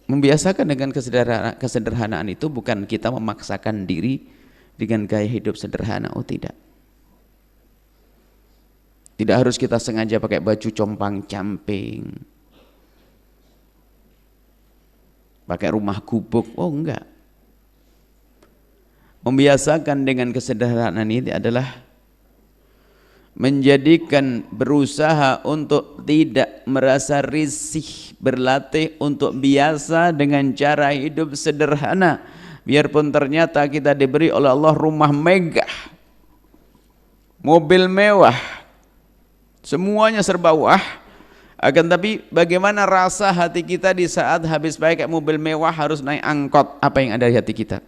Membiasakan dengan kesederhanaan itu bukan kita memaksakan diri dengan gaya hidup sederhana, oh tidak. Tidak harus kita sengaja pakai baju compang-camping, pakai rumah gubuk, oh enggak. Membiasakan dengan kesederhanaan ini adalah menjadikan berusaha untuk tidak merasa risih, berlatih untuk biasa dengan cara hidup sederhana, biarpun ternyata kita diberi oleh Allah rumah megah, mobil mewah, semuanya serba wah, akan tapi bagaimana rasa hati kita di saat habis pakai mobil mewah harus naik angkot, apa yang ada di hati kita?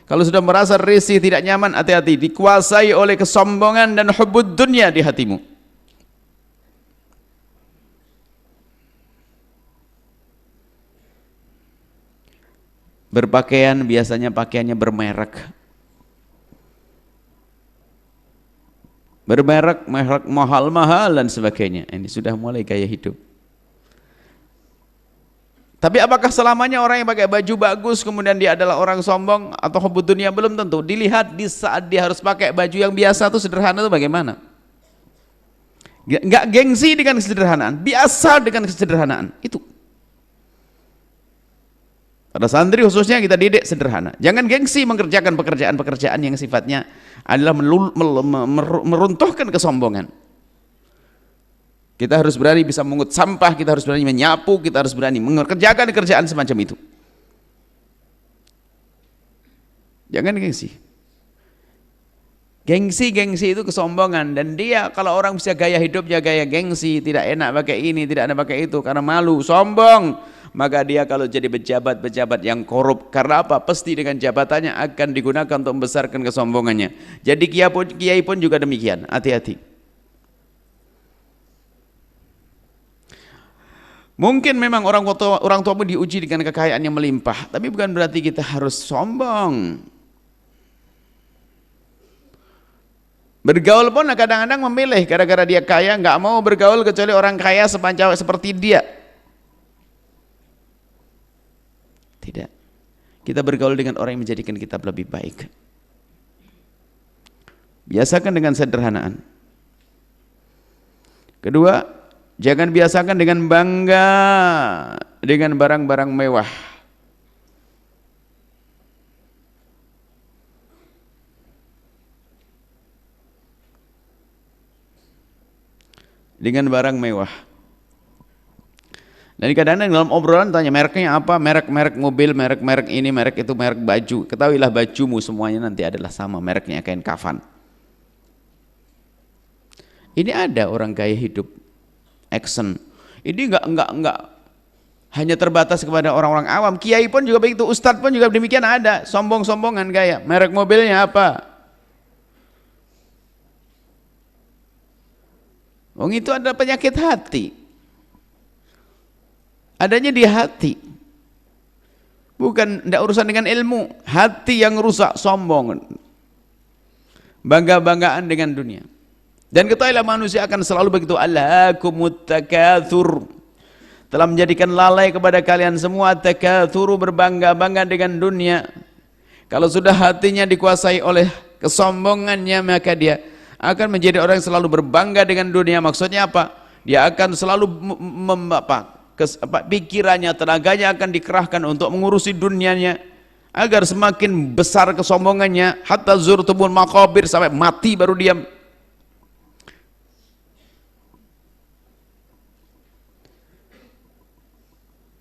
Kalau sudah merasa risih, tidak nyaman, hati-hati, dikuasai oleh kesombongan dan hubbud dunia di hatimu. Berpakaian biasanya pakaiannya bermerek. Bermerek, mahal-mahal dan sebagainya. Ini sudah mulai gaya hidup. Tapi apakah selamanya orang yang pakai baju bagus kemudian dia adalah orang sombong atau hubbud dunia? Belum tentu. Dilihat di saat dia harus pakai baju yang biasa itu sederhana itu bagaimana? Enggak gengsi dengan kesederhanaan, biasa dengan kesederhanaan. Itu. Pada santri khususnya kita didik sederhana. Jangan gengsi mengerjakan pekerjaan-pekerjaan yang sifatnya adalah meruntuhkan kesombongan. Kita harus berani bisa mengut sampah, kita harus berani menyapu, kita harus berani mengerjakan kerjaan semacam itu. Jangan gengsi. Gengsi itu kesombongan, dan dia kalau orang bisa gaya hidupnya gaya gengsi, tidak enak pakai ini, tidak enak pakai itu karena malu, sombong, maka dia kalau jadi pejabat yang korup, karena apa? Pasti dengan jabatannya akan digunakan untuk membesarkan kesombongannya. Jadi kiai pun juga demikian, hati-hati. Mungkin memang orang tuamu diuji dengan kekayaan yang melimpah, tapi bukan berarti kita harus sombong. Bergaul pun kadang-kadang memilih, gara-gara dia kaya nggak mau bergaul kecuali orang kaya seperti dia. Tidak. Kita bergaul dengan orang yang menjadikan kita lebih baik. Biasakan dengan sederhanaan. Kedua, jangan biasakan dengan bangga dengan barang-barang mewah. Dengan barang mewah. Dan kadang-kadang dalam obrolan tanya mereknya apa, merek mobil, merek ini, merek itu, merek baju. Ketahuilah bajumu semuanya nanti adalah sama mereknya, kain kafan. Ini ada orang gaya hidup action. Ini enggak hanya terbatas kepada orang-orang awam. Kiai pun juga begitu, ustadz pun juga demikian, ada sombong-sombongan gaya. Merek mobilnya apa? Wong itu adalah penyakit hati. Adanya di hati. Bukan, tidak urusan dengan ilmu. Hati yang rusak, sombong. Bangga-banggaan dengan dunia. Dan ketahuilah manusia akan selalu begitu. Alhaakumut takatsur. Telah menjadikan lalai kepada kalian semua takatsuru, berbangga-bangga dengan dunia. Kalau sudah hatinya dikuasai oleh kesombongannya, maka dia akan menjadi orang yang selalu berbangga dengan dunia. Maksudnya apa? Dia akan selalu pikirannya, tenaganya akan dikerahkan untuk mengurusi dunianya agar semakin besar kesombongannya, hatta zurtumul maqabir, sampai mati baru diam.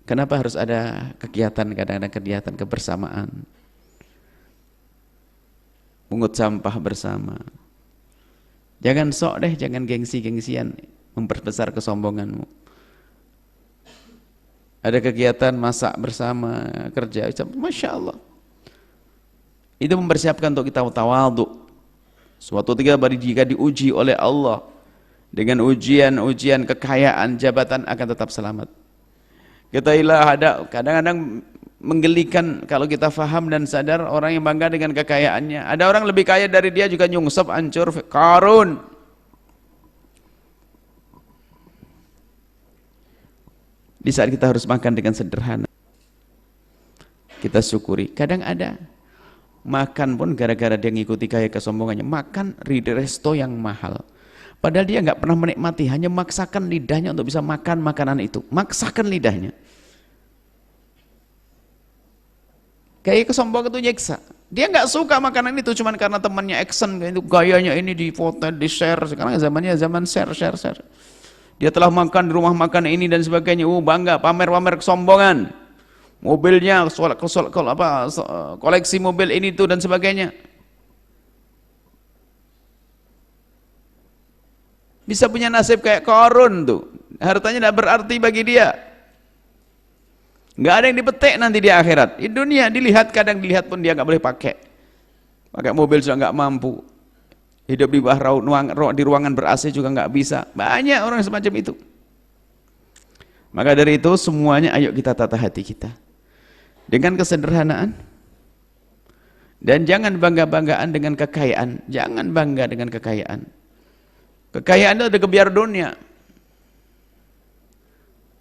Kenapa harus ada kegiatan, kadang-kadang kegiatan kebersamaan, pungut sampah bersama? Jangan sok deh, jangan gengsi-gengsian memperbesar kesombonganmu. Ada kegiatan masak bersama, kerja, Masya Allah. Itu mempersiapkan untuk kita tawadhu. Suatu jika diuji oleh Allah dengan ujian kekayaan, jabatan, akan tetap selamat. Ketahuilah, ada kadang-kadang menggelikan kalau kita faham dan sadar orang yang bangga dengan kekayaannya. Ada orang lebih kaya dari dia juga nyungsep, hancur, Qarun. Di saat kita harus makan dengan sederhana, kita syukuri. Kadang ada makan pun gara-gara dia ngikuti gaya kesombongannya, makan di resto yang mahal. Padahal dia nggak pernah menikmati, hanya maksakan lidahnya untuk bisa makan makanan itu. Maksakan lidahnya. Gaya kesombongan itu nyiksa. Dia nggak suka makanan itu cuma karena temannya action, itu gayanya ini di foto, di share. Sekarang zamannya zaman share. Dia telah makan di rumah makan ini dan sebagainya. Bangga, pamer-pamer kesombongan. Mobilnya, koleksi mobil ini itu dan sebagainya. Bisa punya nasib kayak Qarun tuh. Hartanya tidak berarti bagi dia. Nggak ada yang dipetik nanti di akhirat. Di dunia dilihat, kadang dilihat pun dia nggak boleh pakai. Pakai mobil sudah nggak mampu. Hidup di bawah di ruangan ber-AC juga nggak bisa. Banyak orang semacam itu. Maka dari itu semuanya ayo kita tata hati kita dengan kesederhanaan, dan jangan bangga-banggaan dengan kekayaan. Jangan bangga dengan kekayaan. Kekayaan itu ada kebiar dunia.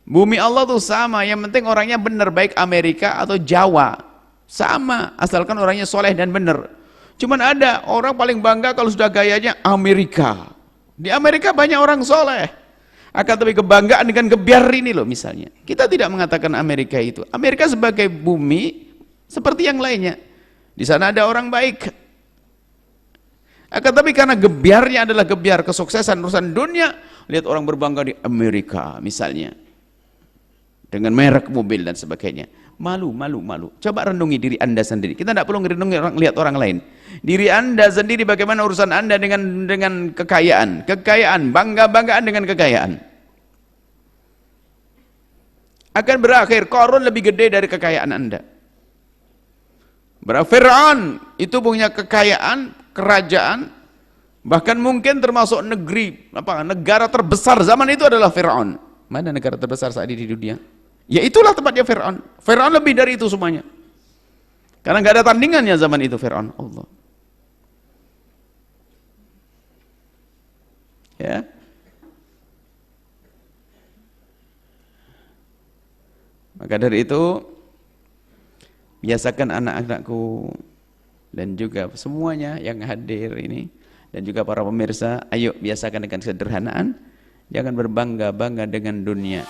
Bumi Allah tuh sama, yang penting orangnya benar, baik Amerika atau Jawa sama, asalkan orangnya soleh dan benar. Cuman ada orang paling bangga kalau sudah gayanya Amerika. Di Amerika banyak orang soleh, akan tapi kebanggaan dengan kebiar ini loh misalnya. Kita tidak mengatakan Amerika itu. Amerika sebagai bumi seperti yang lainnya. Di sana ada orang baik. Akan tapi karena gebiarnya adalah gebiar kesuksesan urusan dunia, lihat orang berbangga di Amerika misalnya, dengan merek mobil dan sebagainya. Malu. Coba renungi diri Anda sendiri. Kita tidak perlu renungi lihat orang lain. Diri Anda sendiri, bagaimana urusan Anda dengan kekayaan. Kekayaan, bangga-banggaan dengan kekayaan. Akan berakhir Qarun lebih gede dari kekayaan Anda. Fir'aun itu punya kekayaan, kerajaan, bahkan mungkin termasuk negara terbesar zaman itu adalah Fir'aun. Mana negara terbesar saat ini di dunia? Ya itulah tempatnya Fir'aun. Fir'aun lebih dari itu semuanya. Karena nggak ada tandingannya zaman itu Fir'aun. Allah. Ya. Maka dari itu biasakan anak-anakku dan juga semuanya yang hadir ini dan juga para pemirsa, ayo biasakan dengan kesederhanaan, jangan berbangga-bangga dengan dunia.